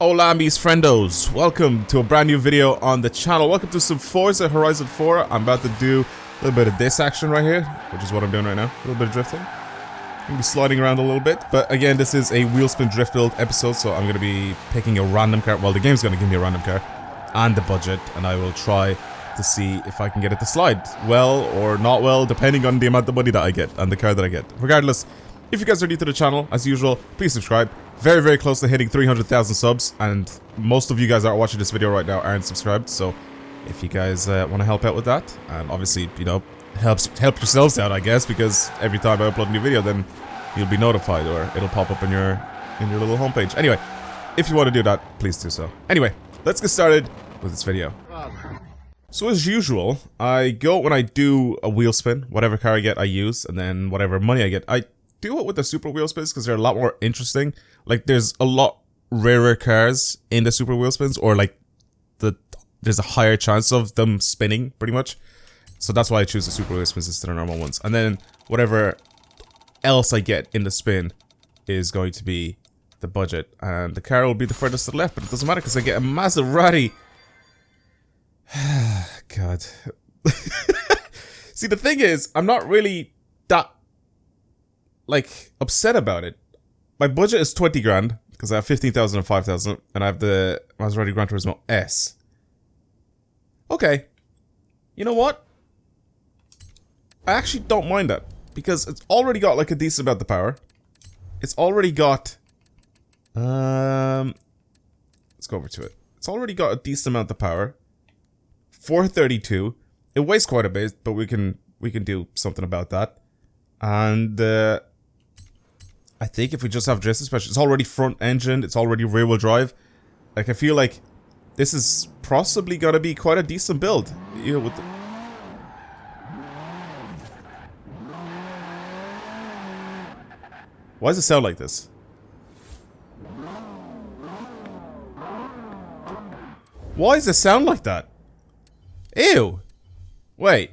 Hola mis friendos, welcome to a brand new video on the channel. Welcome to some Forza Horizon 4. I'm about to do a little bit of this action right here, which is what I'm doing right now. A little bit of drifting. I'm gonna be sliding around a little bit, but again, this is a wheel spin drift build episode, so I'm gonna be picking a random car. Well, the game's gonna give me a random car and the budget, and I will try to see if I can get it to slide well or not well, depending on the amount of money that I get and the car that I get. Regardless, if you guys are new to the channel, as usual, please subscribe. Very, very close to hitting 300,000 subs, and most of you guys that are watching this video right now aren't subscribed, so if you guys want to help out with that, and obviously, you know, help yourselves out, I guess, because every time I upload a new video, then you'll be notified, or it'll pop up in your little homepage. Anyway, if you want to do that, please do so. Anyway, let's get started with this video. So as usual, I go when I do a wheel spin, whatever car I get, I use, and then whatever money I get, I do it with the super wheel spins because they're a lot more interesting. Like, there's a lot rarer cars in the super wheel spins, or like there's a higher chance of them spinning, pretty much. So that's why I choose the super wheel spins instead of normal ones. And then whatever else I get in the spin is going to be the budget, and the car will be the furthest to the left, but it doesn't matter because I get a Maserati. God. See, the thing is, I'm not really that like upset about it. My budget is 20 grand because I have 15,000 and 5,000, and I have the Maserati Gran Turismo S. Okay, you know what? I actually don't mind that because it's already got like a decent amount of power. It's already got let's go over to it. It's already got a decent amount of power. 432. It weighs quite a bit, but we can do something about that. And I think if we just have drift suspension, it's already front engined, it's already rear wheel drive. Like, I feel like this is possibly gonna be quite a decent build. You know, with the why does it sound like this? Why does it sound like that? Ew. Wait.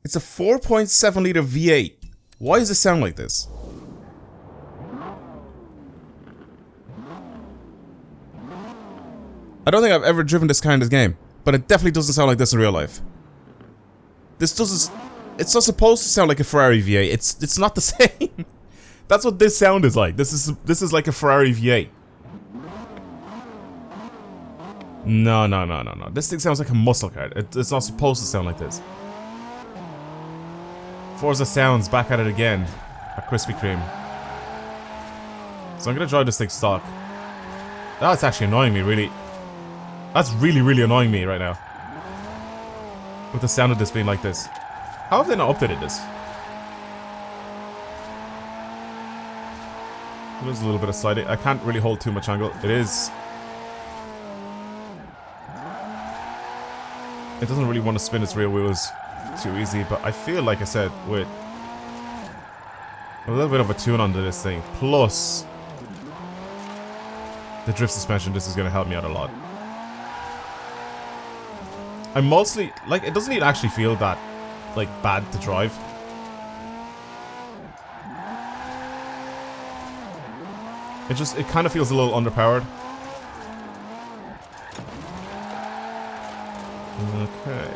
It's a 4.7 liter V8. Why does it sound like this? I don't think I've ever driven this car in this game, but it definitely doesn't sound like this in real life. This doesn't. It's not supposed to sound like a Ferrari V8. It's not the same. That's what this sound is like. This is like a Ferrari V8. No. This thing sounds like a muscle car. It's not supposed to sound like this. Forza Sounds back at it again. A Krispy Kreme. So I'm gonna drive this thing stock. That's actually annoying me, really. That's really annoying me right now. With the sound of this being like this. How have they not updated this? There's a little bit of sliding. I can't really hold too much angle. It doesn't really want to spin its rear wheels too easy, but I feel, like I said, with a little bit of a tune onto this thing, plus the drift suspension, this is going to help me out a lot. I mostly, like, it doesn't even actually feel that, like, bad to drive. It kind of feels a little underpowered. Okay.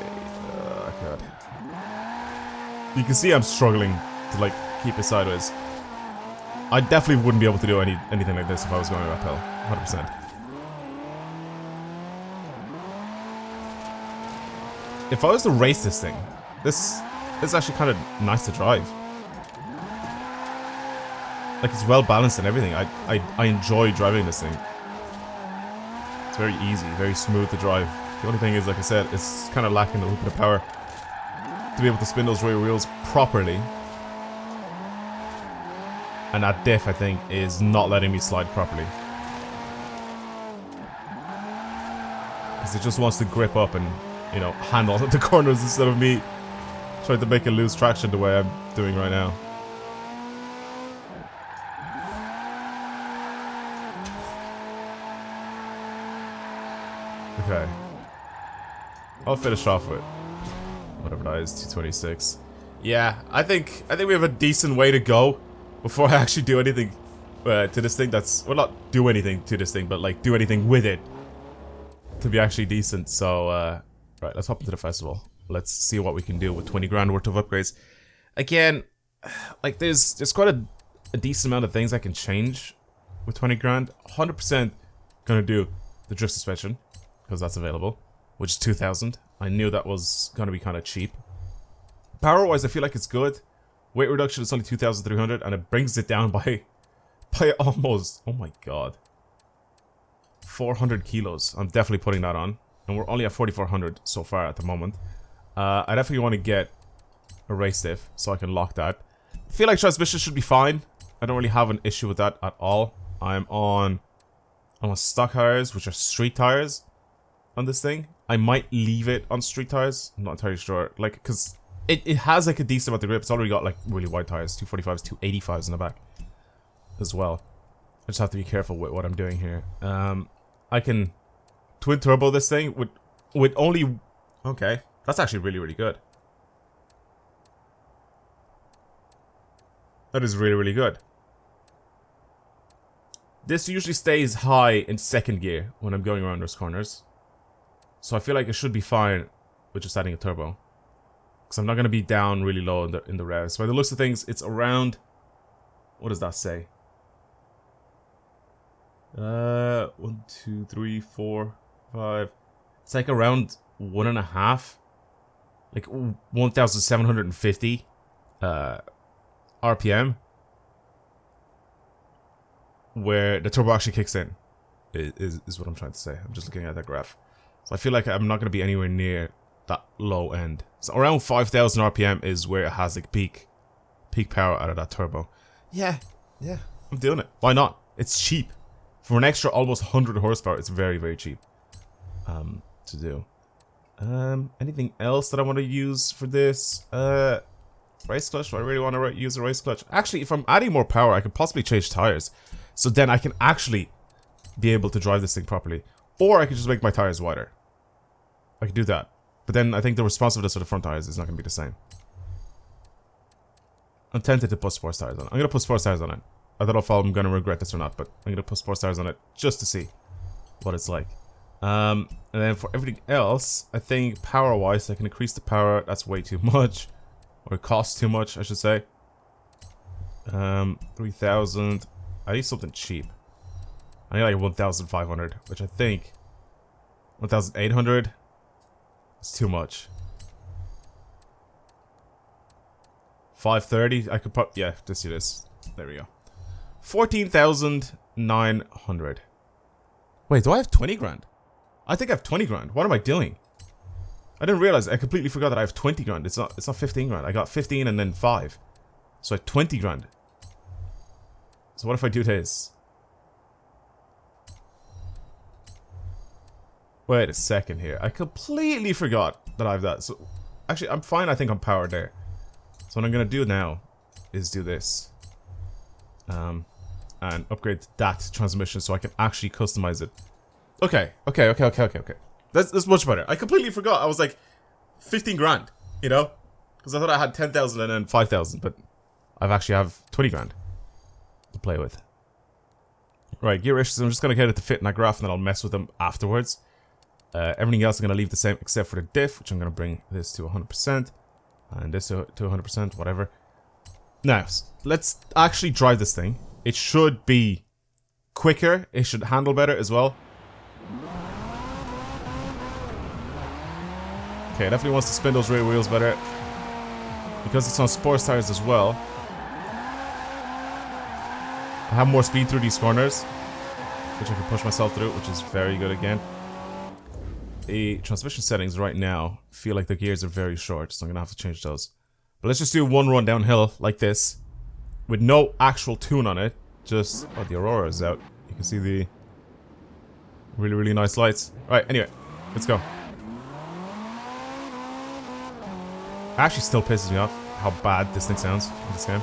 God. You can see I'm struggling to, like, keep it sideways. I definitely wouldn't be able to do anything like this if I was going uphill. 100%. If I was to race this thing, this is actually kind of nice to drive. Like, it's well balanced and everything. I enjoy driving this thing. It's very easy, very smooth to drive. The only thing is, like I said, it's kind of lacking a little bit of power to be able to spin those rear wheels properly. And that diff, I think, is not letting me slide properly. Because it just wants to grip up and, you know, handle the corners instead of me trying to make it lose traction the way I'm doing right now. Okay. I'll finish off with whatever that is, 226. Yeah, I think we have a decent way to go before I actually do anything to this thing that's, well, not do anything to this thing, but like do anything with it to be actually decent. So, right, let's hop into the festival. Let's see what we can do with 20 grand worth of upgrades. Again, like there's quite a decent amount of things I can change with 20 grand. 100% gonna do the drift suspension, because that's available, which is 2,000. I knew that was gonna be kind of cheap. Power-wise, I feel like it's good. Weight reduction is only 2,300, and it brings it down by almost, oh my god, 400 kilos. I'm definitely putting that on, and we're only at 4,400 so far at the moment. I definitely want to get a race diff so I can lock that. I feel like transmission should be fine. I don't really have an issue with that at all. I'm on stock tires, which are street tires on this thing. I might leave it on street tires. I'm not entirely sure, like, because it has like a decent amount of grip. It's already got like really wide tires, 245s, 285s in the back as well. I just have to be careful with what I'm doing here. I can twin turbo this thing with only, okay, that's actually really, really good. That is really, really good. This usually stays high in second gear when I'm going around those corners. So I feel like it should be fine with just adding a turbo. Because I'm not going to be down really low in the revs. By the looks of things, it's around... What does that say? 1, 2, 3, 4, 5... It's like around 1.5. Like 1,750 RPM. Where the turbo actually kicks in. Is what I'm trying to say. I'm just looking at that graph. So I feel like I'm not going to be anywhere near that low end. So around 5,000 RPM is where it has like peak power out of that turbo. Yeah, I'm doing it. Why not? It's cheap. For an extra almost 100 horsepower, it's very, very cheap to do. Anything else that I want to use for this? Race clutch? Do I really want to use a race clutch? Actually, if I'm adding more power, I could possibly change tires. So then I can actually be able to drive this thing properly. Or I could just make my tires wider. I could do that. But then I think the responsiveness of the front tires is not going to be the same. I'm tempted to put sports tires on it. I'm going to put sports tires on it. I don't know if I'm going to regret this or not, but I'm going to put sports tires on it just to see what it's like. And then for everything else, I think power-wise, I can increase the power. That's way too much. Or it costs too much, I should say. 3,000. I need something cheap. I need like 1,500, which I think 1,800 is too much. 530, I could put, yeah, just do this. There we go. 14,900. Wait, do I have 20 grand? I think I have 20 grand. What am I doing? I didn't realize. I completely forgot that I have 20 grand. It's not 15 grand. I got 15 and then 5. So I have 20 grand. So what if I do this? Wait a second here. I completely forgot that I have that. So actually, I'm fine. I think I'm powered there. So what I'm going to do now is do this. And upgrade that transmission so I can actually customize it. Okay. That's much better. I completely forgot. I was like 15 grand, you know? Because I thought I had 10,000 and then 5,000, but I've actually have 20 grand to play with. Right, gear ratios, I'm just going to get it to fit in that graph and then I'll mess with them afterwards. Everything else I'm going to leave the same except for the diff, which I'm going to bring this to 100%. And this to 100%, whatever. Now, let's actually drive this thing. It should be quicker. It should handle better as well. Okay, it definitely wants to spin those rear wheels better. Because it's on sports tires as well. I have more speed through these corners, which I can push myself through, which is very good again. The transmission settings right now feel like the gears are very short, so I'm going to have to change those. But let's just do one run downhill like this, with no actual tune on it. Just, oh, the Aurora is out. You can see the really, really nice lights. Alright, anyway, let's go. It actually still pisses me off how bad this thing sounds in this game.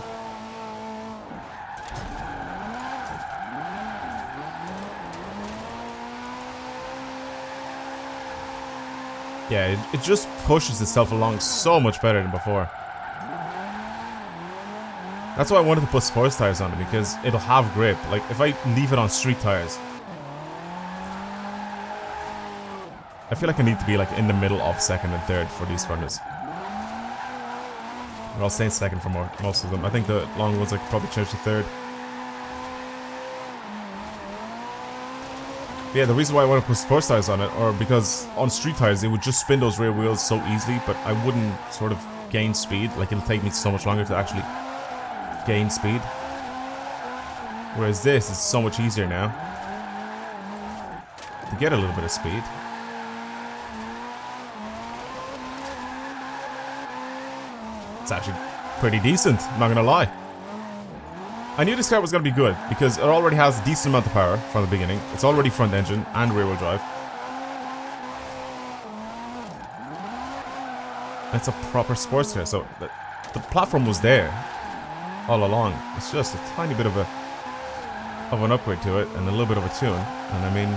Yeah, it just pushes itself along so much better than before. That's why I wanted to put sports tires on it, because it'll have grip. Like, if I leave it on street tires, I feel like I need to be like in the middle of second and third for these corners. Or I'll stay in second for most of them. I think the long ones I could probably change to third. But yeah, the reason why I want to put sports tires on it, or because on street tires it would just spin those rear wheels so easily, but I wouldn't sort of gain speed. Like, it'll take me so much longer to actually gain speed. Whereas this is so much easier now to get a little bit of speed. It's actually pretty decent, I'm not gonna lie. I knew this car was gonna be good because it already has a decent amount of power from the beginning. It's already front engine and rear wheel drive. It's a proper sports car, so the platform was there all along. It's just a tiny bit of an upgrade to it and a little bit of a tune, and I mean,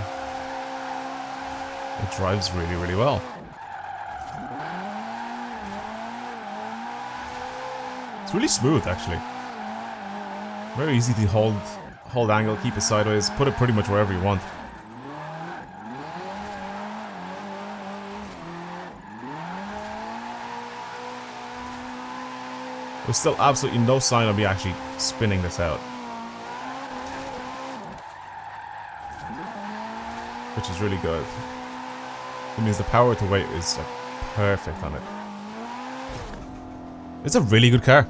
it drives really, really well. It's really smooth, actually. Very easy to hold angle, keep it sideways, put it pretty much wherever you want. There's still absolutely no sign of me actually spinning this out, which is really good. It means the power to weight is like perfect on it. It's a really good car.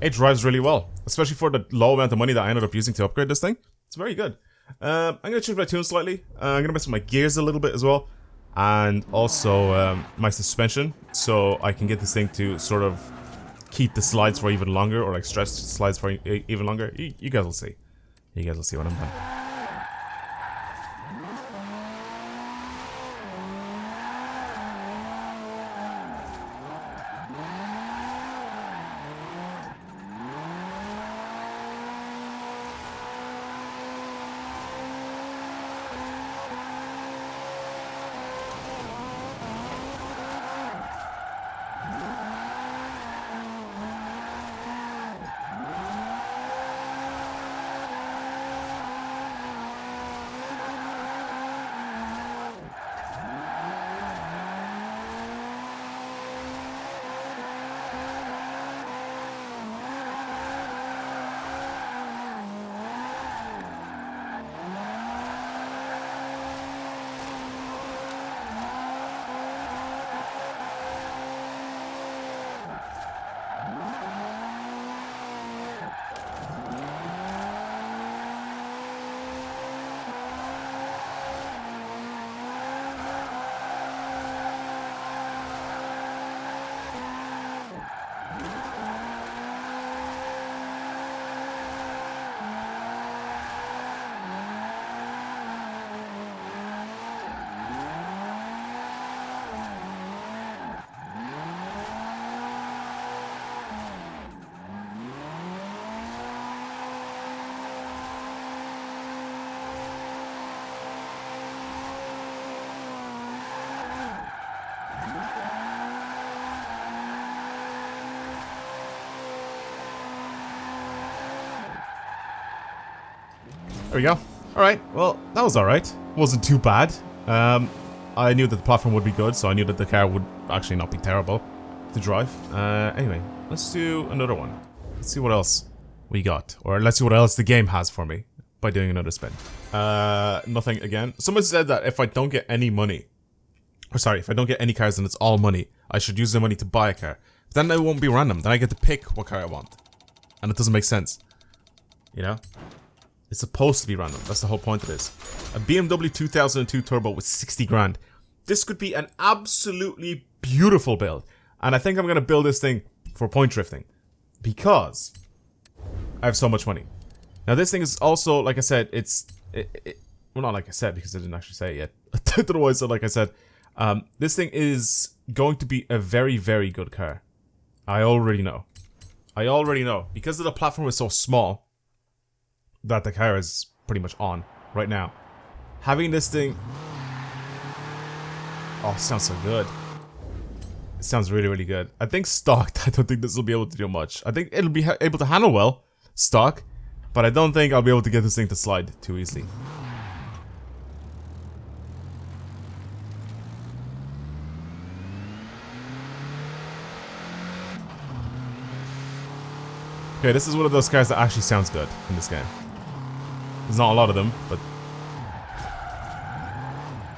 It drives really well, especially for the low amount of money that I ended up using to upgrade this thing. It's very good. I'm going to change my tune slightly. I'm going to mess with my gears a little bit as well. And also my suspension, so I can get this thing to sort of keep the slides for even longer, or like stretch the slides for even longer. You guys will see. You guys will see what I'm doing. There we go. Alright, well, that was alright. Wasn't too bad. I knew that the platform would be good, so I knew that the car would actually not be terrible to drive. Anyway, let's do another one. Let's see what else we got. Or let's see what else the game has for me by doing another spin. Nothing again. Someone said that if I don't get any money, or sorry, if I don't get any cars and it's all money, I should use the money to buy a car. But then it won't be random. Then I get to pick what car I want. And it doesn't make sense. You know? It's supposed to be random. That's the whole point of this. A BMW 2002 Turbo with 60 grand. This could be an absolutely beautiful build. And I think I'm going to build this thing for point drifting. Because I have so much money. Now this thing is also, like I said, well, not like I said because I didn't actually say it yet. Otherwise, so like I said, this thing is going to be a very, very good car. I already know. I already know. Because the platform is so small that the car is pretty much on right now. Having this thing... Oh, it sounds so good. It sounds really, really good. I think stocked, I don't think this will be able to do much. I think it'll be able to handle well, stock, but I don't think I'll be able to get this thing to slide too easily. Okay, this is one of those cars that actually sounds good in this game. There's not a lot of them, but...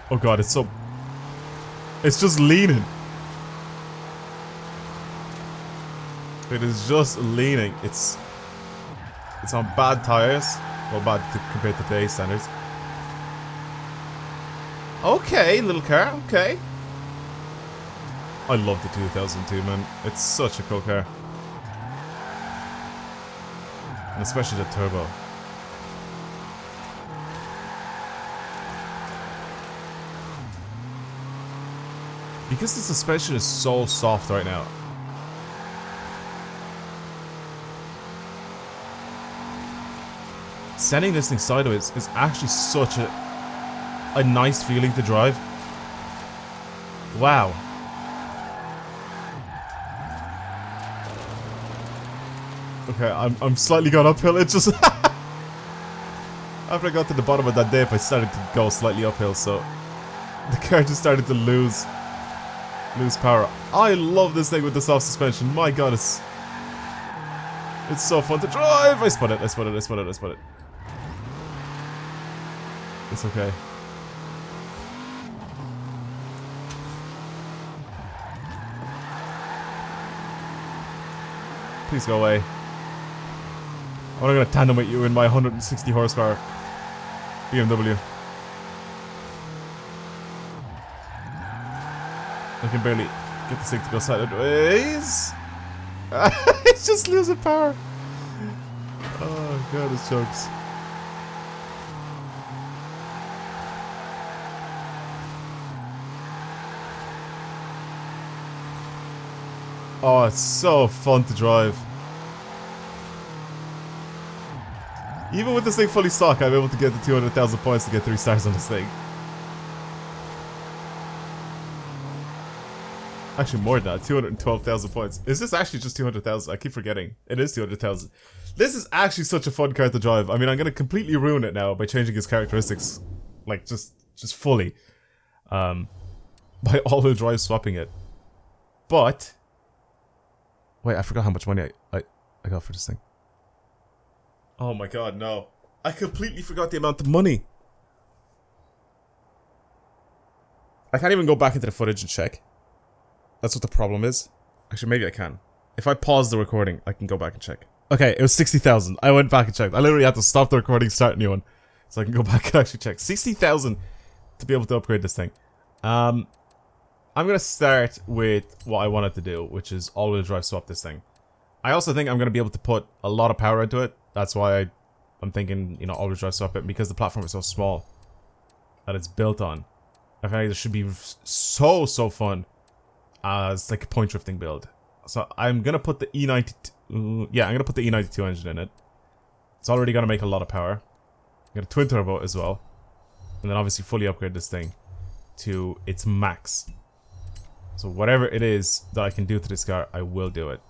Oh god, it's so... It's just leaning. It is just leaning. It's on bad tires. Well, bad compared to today's standards. Okay, little car, okay. I love the 2002, man. It's such a cool car. And especially the turbo. Because the suspension is so soft right now. Sending this thing sideways is actually such a nice feeling to drive. Wow. Okay, I'm slightly gone uphill. It just after I got to the bottom of that dip, I started to go slightly uphill, so the car just started to lose power. I love this thing with the soft suspension. My god, it's so fun to drive. I spun it. It's okay. Please go away. I'm not gonna tandem with you in my 160 horsepower BMW. I can barely get this thing to go sideways. It's just losing power. Oh god, it chokes. Oh, it's so fun to drive. Even with this thing fully stock, I'm able to get the 200,000 points to get 3 stars on this thing. Actually, more than that, 212,000 points. Is this actually just 200,000? I keep forgetting. It is 200,000. This is actually such a fun car to drive. I mean, I'm gonna completely ruin it now by changing its characteristics, like just fully, by all-wheel drive swapping it. But wait, I forgot how much money I got for this thing. Oh my god, no. I completely forgot the amount of money. I can't even go back into the footage and check. That's what the problem is. Actually, maybe I can. If I pause the recording, I can go back and check. Okay, it was 60,000. I went back and checked. I literally had to stop the recording, start a new one, so I can go back and actually check. 60,000 to be able to upgrade this thing. I'm gonna start with what I wanted to do, which is all-wheel drive swap this thing. I also think I'm gonna be able to put a lot of power into it. That's why I'm thinking, you know, all-wheel drive swap it, because the platform is so small that it's built on. I feel like this should be so fun as like a point drifting build. So I'm gonna put the E92. Yeah, I'm gonna put the E92 engine in it. It's already gonna make a lot of power. I'm gonna twin turbo as well, and then obviously fully upgrade this thing to its max. So whatever it is that I can do to this car, I will do it,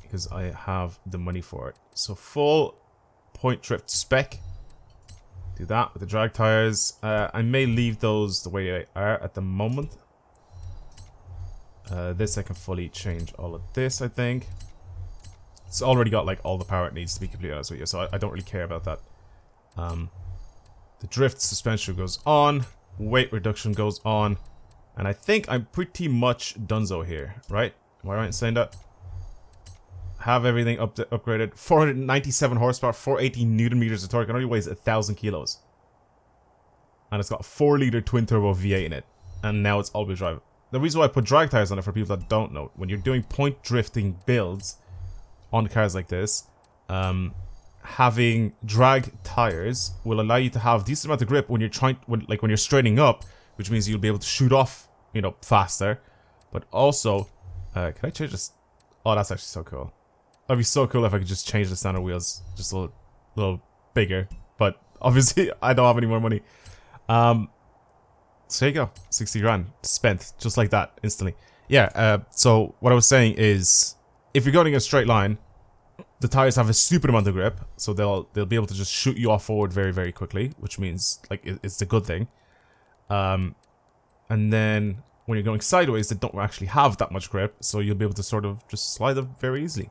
because I have the money for it. So full point drift spec. Do that with the drag tires. I may leave those the way they are at the moment. This I can fully change all of this, I think. It's already got like all the power it needs, to be completely honest with you, so I don't really care about that. The drift suspension goes on, weight reduction goes on, and I think I'm pretty much donezo here, right? Am I right in saying that? Have everything upgraded. 497 horsepower, 480 newton meters of torque. It only weighs 1,000 kilos. And it's got a 4-liter twin-turbo V8 in it. And now it's all-wheel drive. The reason why I put drag tires on it, for people that don't know, when you're doing point drifting builds on cars like this, having drag tires will allow you to have decent amount of grip when you're when you're straightening up, which means you'll be able to shoot off, you know, faster. But also, can I change this? Oh, that's actually so cool. That'd be so cool if I could just change the standard wheels just a little bigger. But obviously, I don't have any more money. So there you go, 60 grand spent just like that instantly. Yeah. So what I was saying is, if you're going in a straight line, the tires have a stupid amount of grip, so they'll be able to just shoot you off forward very, very quickly, which means like it's a good thing. And then when you're going sideways, they don't actually have that much grip, so you'll be able to sort of just slide them very easily.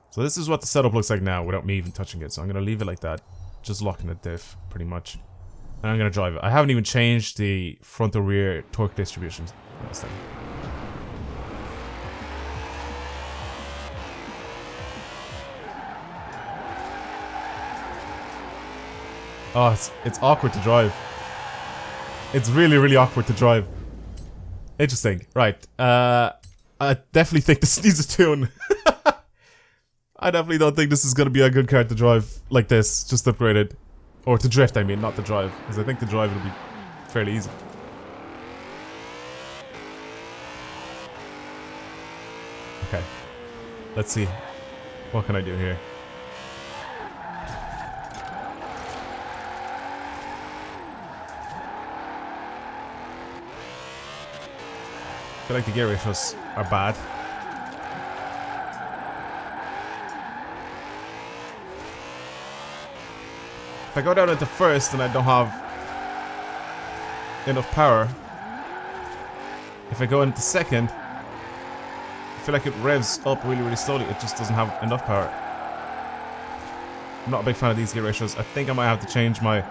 So this is what the setup looks like now without me even touching it. So I'm gonna leave it like that, just locking the diff pretty much, and I'm gonna drive it. I haven't even changed the front or rear torque distribution on this thing. Oh, it's awkward to drive. It's really, really awkward to drive. Interesting. Right. I definitely think this needs a tune. I definitely don't think this is going to be a good car to drive like this, just upgraded. Or to drift, I mean, not to drive. Because I think the drive will be fairly easy. Okay. Let's see. What can I do here? I feel like the gear ratios are bad. If I go down into first and I don't have enough power, if I go into second, I feel like it revs up really, really slowly. It just doesn't have enough power. I'm not a big fan of these gear ratios. I think I might have to change my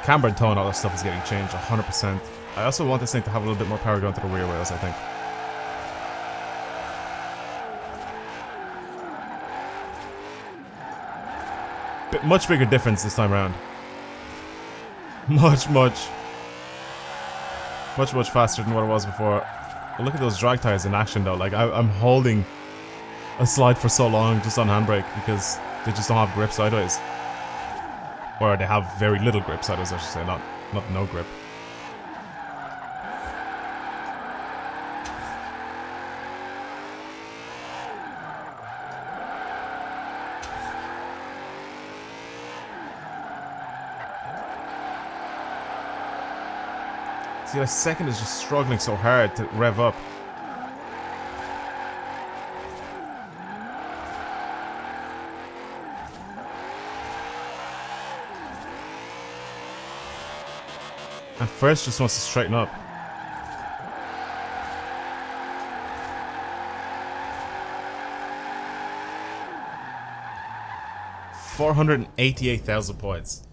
camber and toe and all that stuff is getting changed 100%. I also want this thing to have a little bit more power going to the rear wheels, I think. Much bigger difference this time around. Much faster than what it was before. But look at those drag tires in action though. Like I'm holding a slide for so long just on handbrake because they just don't have grip sideways. Or they have very little grip sideways, I should say, not no grip. See, like second is just struggling so hard to rev up. And first just wants to straighten up. $488,000 points.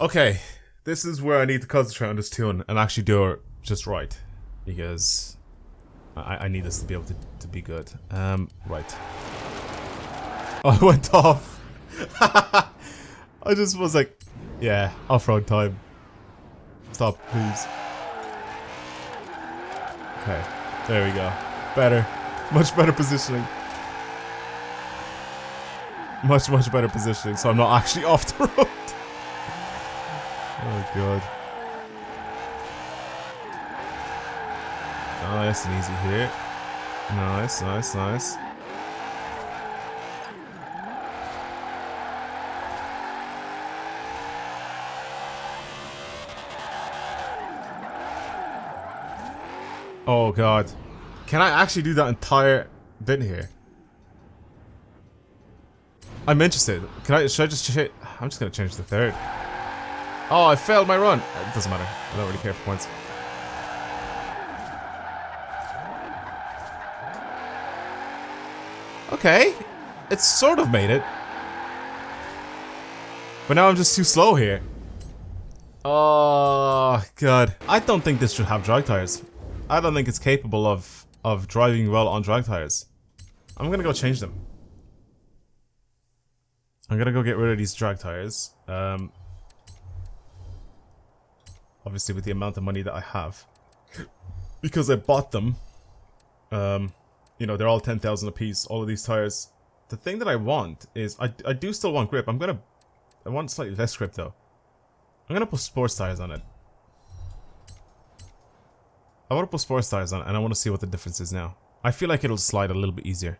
Okay. This is where I need to concentrate on this tune and actually do it just right. Because I need this to be able to be good. Right. Oh, I went off. I just was like, yeah, off-road time. Stop, please. Okay, there we go. Better. Much better positioning. Much better positioning, so I'm not actually off the road. Oh god. Nice and easy here. Nice. Oh god. Can I actually do that entire bit here? I'm interested. Should I just change? I'm just gonna change the third. Oh, I failed my run. It doesn't matter. I don't really care for points. Okay. It's sort of made it. But now I'm just too slow here. Oh, god. I don't think this should have drag tires. I don't think it's capable of driving well on drag tires. I'm gonna go change them. I'm gonna go get rid of these drag tires. Obviously with the amount of money that I have. Because I bought them. You know, they're all 10,000 a piece, all of these tires. The thing that I want is, I do still want grip. I want slightly less grip though. I'm gonna put sports tires on it. I want to put sports tires on it and I want to see what the difference is now. I feel like it'll slide a little bit easier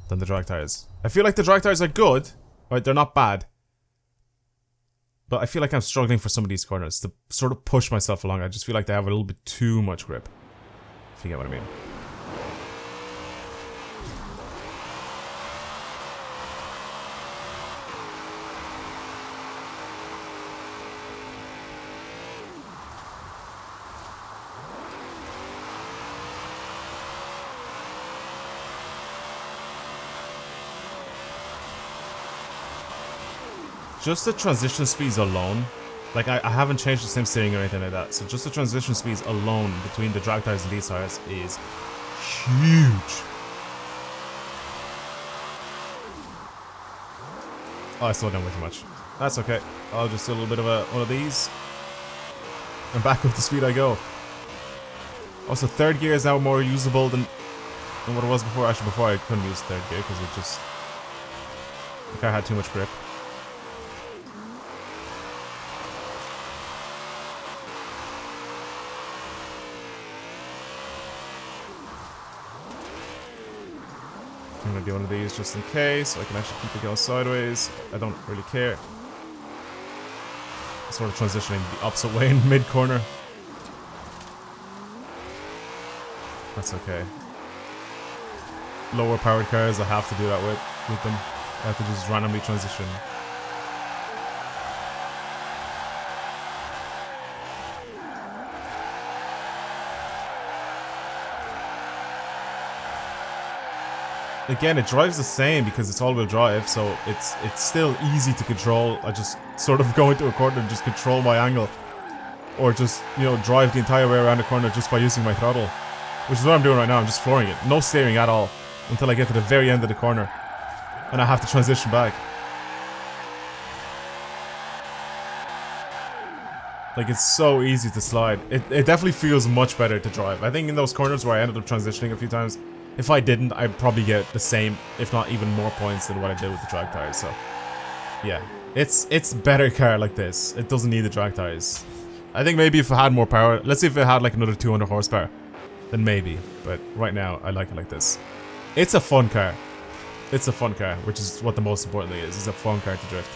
than the drag tires. I feel like the drag tires are good, right? They're not bad. But I feel like I'm struggling for some of these corners to sort of push myself along. I just feel like they have a little bit too much grip. If you get what I mean. Just the transition speeds alone, like I haven't changed the sim steering or anything like that, so just the transition speeds alone between the drag tires and these tires is huge. Oh, I slowed down way too much. That's okay. I'll just do a little bit of one of these. And back up to speed I go. Also, third gear is now more usable than what it was before. Actually, before I couldn't use third gear because it just... the car had too much grip. I'm gonna do one of these just in case, so I can actually keep it going sideways. I don't really care. Sort of transitioning the opposite way in mid-corner. That's okay. Lower powered cars, I have to do that with them. I have to just randomly transition. Again, it drives the same because it's all-wheel drive, so it's still easy to control. I just sort of go into a corner and just control my angle. Or just, you know, drive the entire way around the corner just by using my throttle. Which is what I'm doing right now, I'm just flooring it. No steering at all. Until I get to the very end of the corner. And I have to transition back. Like, it's so easy to slide. It definitely feels much better to drive. I think in those corners where I ended up transitioning a few times, if I didn't, I'd probably get the same, if not even more points than what I did with the drag tires, so... yeah. It's better car like this. It doesn't need the drag tires. I think maybe if it had more power, let's see if it had like another 200 horsepower, then maybe. But right now, I like it like this. It's a fun car. It's a fun car, which is what the most important thing is. It's a fun car to drift.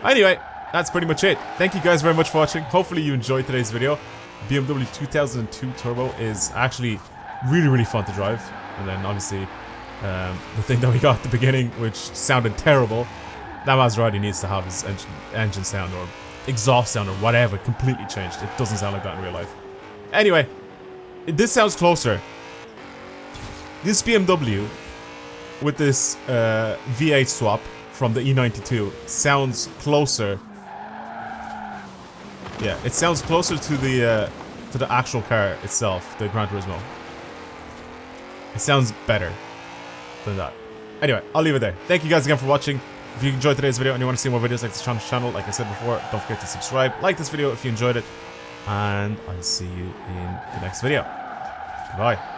Anyway, that's pretty much it. Thank you guys very much for watching. Hopefully you enjoyed today's video. BMW 2002 Turbo is actually really fun to drive. And then obviously, the thing that we got at the beginning, which sounded terrible, that Maserati needs to have his engine sound or exhaust sound or whatever completely changed. It doesn't sound like that in real life. Anyway, this sounds closer. This BMW with this V8 swap from the E92 sounds closer. Yeah, it sounds closer to the actual car itself, the Gran Turismo. It sounds better than that. Anyway, I'll leave it there. Thank you guys again for watching. If you enjoyed today's video and you want to see more videos like this on the channel, like I said before, don't forget to subscribe. Like this video if you enjoyed it. And I'll see you in the next video. Bye.